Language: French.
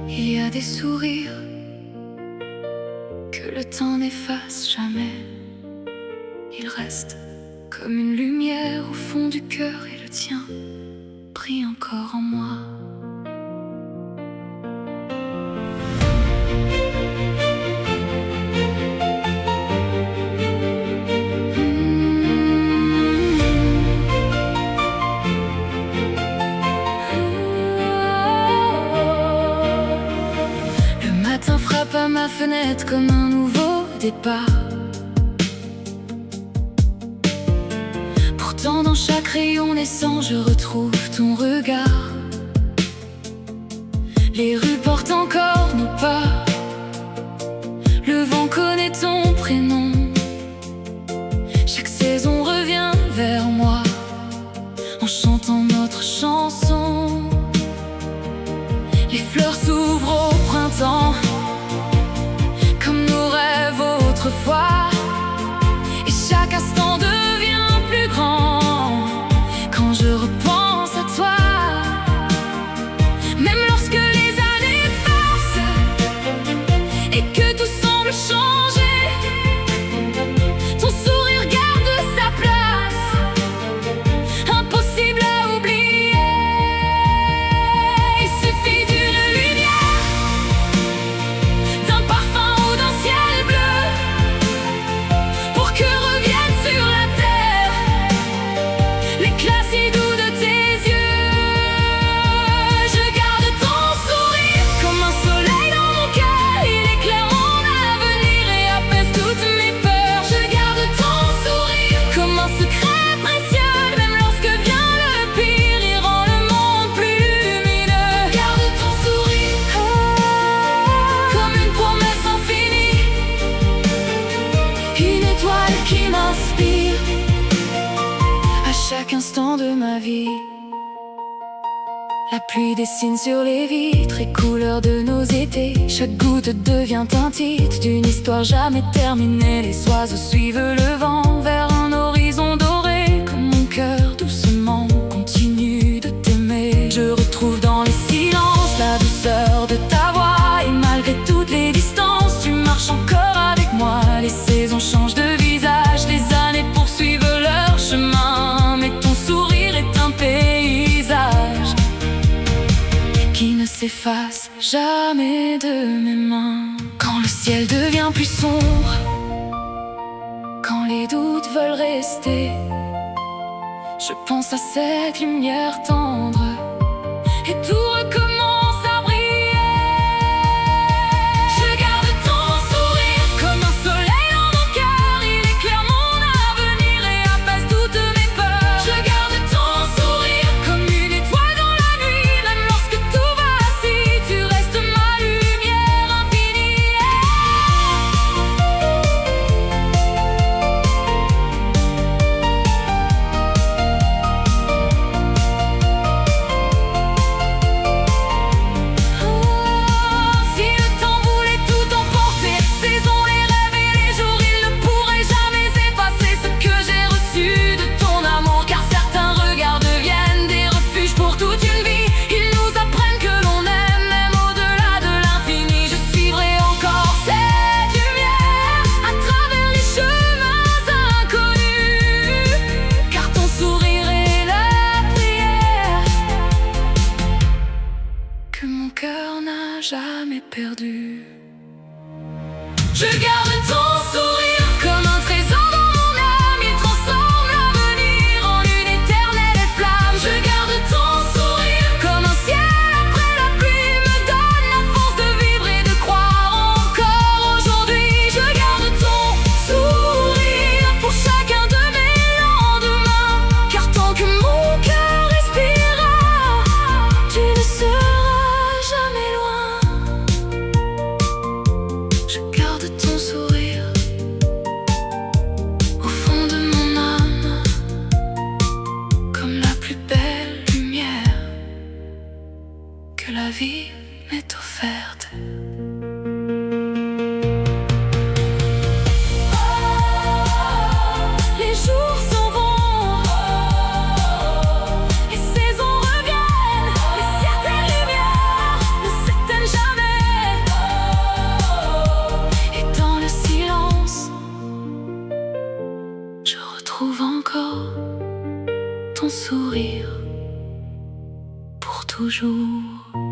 Il y a des sourires que le temps n'efface jamais. Ils restent comme une lumière au fond du cœur, et le tien brille encore en moi. Le matin frappe à ma fenêtre comme un nouveau départ. Pourtant dans chaque rayon naissant je retrouve ton regard. Les rues portent encore nos pas. Le vent connaît ton prénom. Chaque saison revient vers moi en chantant notre chanson. Les fleurs s'ouvrent au printemps comme nos rêves autrefois, et chaque instant devient plus grand quand je repense à toi. Même lorsque les années passent et que tout semble changer, ton sourire garde sa place, impossible à oublier. Il suffit d'une lumière, d'un parfum ou d'un ciel bleu pour que revienne sur la terre l'éclat si doux de tes yeux. Je garde ton sourire comme un soleil dans mon cœur. Il éclaire mon avenir et apaise toutes mes peurs. Je garde ton sourire comme un secret précieux. Même lorsque vient le pire, il rend le monde plus lumineux. Garde ton sourire comme une promesse infinie, une étoile qui m'inspire à chaque instant de ma vie. La pluie dessine sur les vitres les couleurs de nos étés. Chaque goutte devient un titre d'une histoire jamais terminée. Les oiseaux suivent le vent vers un horizon doré. Comme mon cœur doucement continue de t'aimer. Je retrouve dans les silences la douceur de ta voix, et malgré toutes les distances, tu marches encore avec moi. Les saisons changent de visage, les années poursuivent leur chemin, mais ton sourire est un paysage qui ne s'efface jamais de mes mains. Quand le ciel devient plus sombre, quand les doutes veulent rester, je pense à cette lumière tendre et tout recommence à briller. Je garde ton sourire comme un soleil dans mon cœur. Il éclaire mon avenir et apaise toutes mes peurs. Je garde ton sourire comme une étoile dans la nuit. Même lorsque tout vacille, tu restes ma lumière infinie. Si le temps voulait tout emporter, les saisons, les rêves et les jours, il ne pourrait jamais effacer ce que j'ai reçu de ton amour. Car certains regards deviennent des refuges pour toute une vie. Ils nous apprennent que l'on aime même au-delà de l'infini. Je suivrai encore cette lumière à travers les chemins inconnus, car ton sourire est la prière que mon cœur n'a jamais perdu. Je garde ton sourire comme un trésor dans mon âme. Il transforme l'avenir en une éternelle flamme. Je garde ton sourire comme un ciel après la pluie, me donne la force de vivre et de croire encore aujourd'hui. Je garde ton sourire pour chacun de mes lendemains, car tant que mon cœur respirera, tu ne seras jamais loin. Je garde ton sourire au fond de mon âme, comme la plus belle lumière que la vie m'ait offerte. Les jours s'en vont, les saisons reviennent. retrouve encore ton sourire pour toujours.